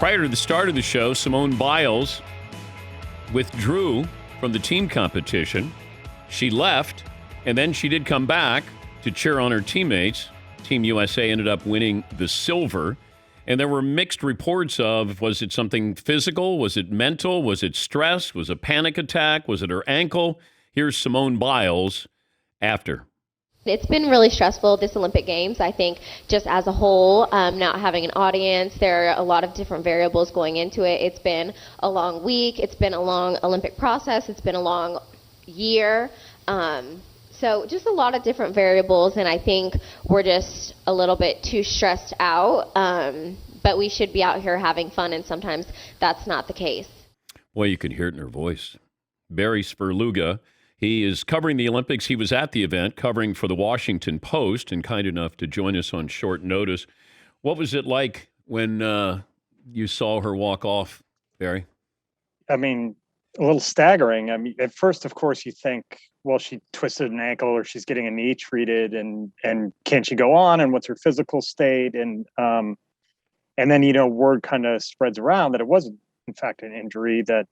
Prior to the start of the show, Simone Biles withdrew from the team competition. She left, and then she did come back to cheer on her teammates. Team USA ended up winning the silver. And there were mixed reports of, was it something physical? Was it mental? Was it stress? Was it a panic attack? Was it her ankle? Here's Simone Biles after. It's been really stressful, this Olympic Games. I think just as a whole, not having an audience, there are a lot of different variables going into it. It's been a long week. It's been a long Olympic process. It's been a long year. So just a lot of different variables, and I think we're just a little bit too stressed out. But we should be out here having fun, and sometimes that's not the case. Well, you can hear it in her voice. Barry Svrluga. He is covering the Olympics. He was at the event covering for the Washington Post and kind enough to join us on short notice. What was it like when you saw her walk off, Barry? I mean, a little staggering. I mean, at first, of course, you think, well, she twisted an ankle or she's getting a knee treated and can she go on and what's her physical state? And then, word kind of spreads around that it was, in fact, an injury, that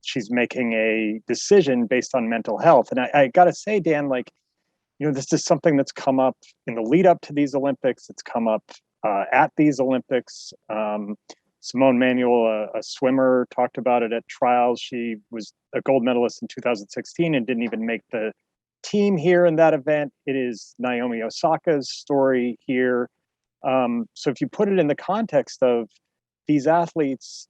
she's making a decision based on mental health. And I got to say, Dan, this is something that's come up in the lead up to these Olympics. It's come up at these Olympics. Simone Manuel, a swimmer, talked about it at trials. She was a gold medalist in 2016 and didn't even make the team here in that event. It is Naomi Osaka's story here. So if you put it in the context of these athletes,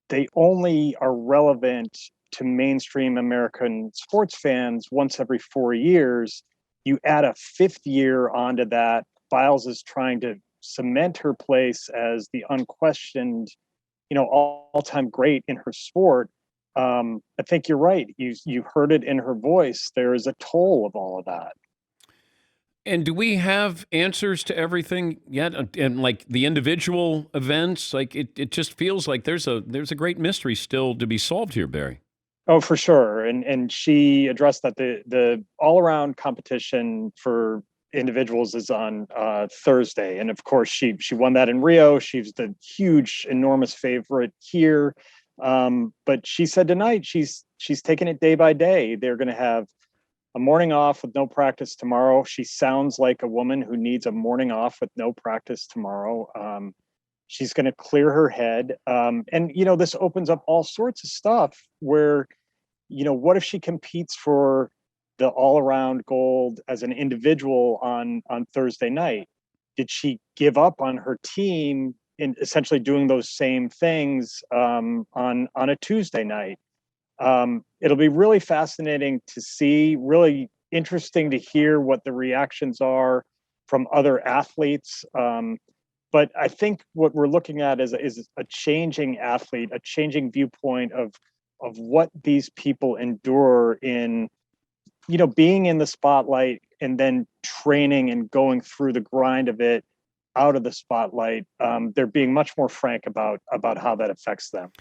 they only are relevant to mainstream American sports fans once every 4 years. You add a fifth year onto that. Biles is trying to cement her place as the unquestioned, all-time great in her sport. I think you're right. You heard it in her voice. There is a toll of all of that. And do we have answers to everything yet? And like the individual events, like it just feels like there's a great mystery still to be solved here, Barry. Oh, for sure. And she addressed that the all-around competition for individuals is on Thursday. And of course, she won that in Rio. She's the huge, enormous favorite here. But she said tonight she's taking it day by day. They're going to have a morning off with no practice tomorrow. She sounds like a woman who needs a morning off with no practice tomorrow. She's going to clear her head. This opens up all sorts of stuff where, what if she competes for the all-around gold as an individual on Thursday night? Did she give up on her team in essentially doing those same things on a Tuesday night? It'll be really fascinating to see, really interesting to hear what the reactions are from other athletes. But I think what we're looking at is a changing athlete, a changing viewpoint of what these people endure in, being in the spotlight and then training and going through the grind of it out of the spotlight. They're being much more frank about how that affects them.